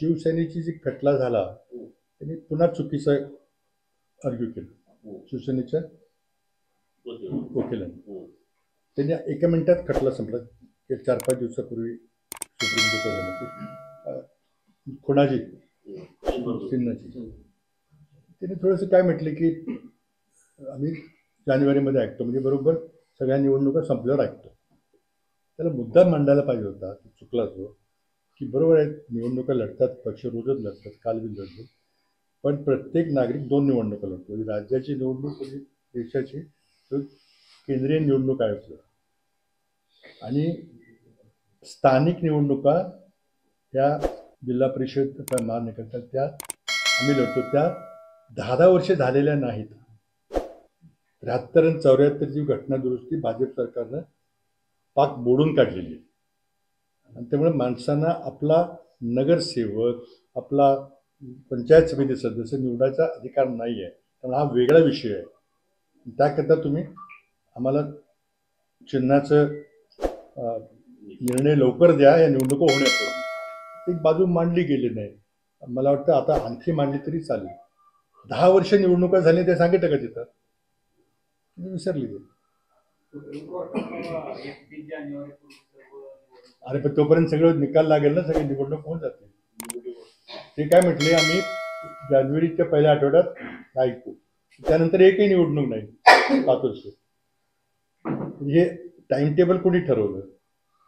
शिवसेनेची जी खटला झाला त्यांनी पुन्हा चुकीचं आर्ग्यू केलं शिवसेनेच्या वकिलांनी. त्यांनी एका मिनिटात खटला संपला. 4-5 दिवसापूर्वी सुप्रीम कोर्टात झालं की खुणाजी सिन्हाची. त्याने थोडंसं काय म्हटलं की आम्ही जानेवारीमध्ये ऐकतो, म्हणजे बरोबर सगळ्या निवडणुका संपल्यावर ऐकतो. त्याला मुद्दा मांडायला पाहिजे होता, चुकला तो, की बरोबर आहे निवडणुका लढतात, पक्ष रोजच लढतात, काल बी लढले, पण प्रत्येक नागरिक 2 निवडणुका लढतो, राज्याची निवडणूक आणि देशाची केंद्रीय निवडणूक आयोग आणि स्थानिक निवडणुका त्या जिल्हा परिषद महानगरपालिका त्या आम्ही लढतो, त्या 10 वर्षे झालेल्या नाहीत. 73 आणि 74ची घटना दुरुस्ती भाजप सरकारनं पाक मोडून काढलेली आहे. आणि त्यामुळे माणसांना आपला नगरसेवक, आपला पंचायत समिती सदस्य निवडायचा अधिकार नाही आहे. त्यामुळे हा वेगळा विषय आहे. त्याकरता तुम्ही आम्हाला चिन्हाचं निर्णय लवकर द्या, या निवडणुका होण्यापूर्वी. एक बाजू मांडली गेली नाही. मला वाटतं आता आणखी मांडली तरी चालेल. 10 वर्ष निवडणुका झाली ते सांगितलं का तिथं? विसरली ते. अरे पण तोपर्यंत सगळं निकाल लागेल ना, सगळे निवडणूक होऊन जाते. ते काय म्हटले, आम्ही जानेवारीच्या पहिल्या आठवड्यात ऐकू, त्यानंतर एकही निवडणूक नाही 5 वर्ष. हे टाइम टेबल कोणी ठरवलं?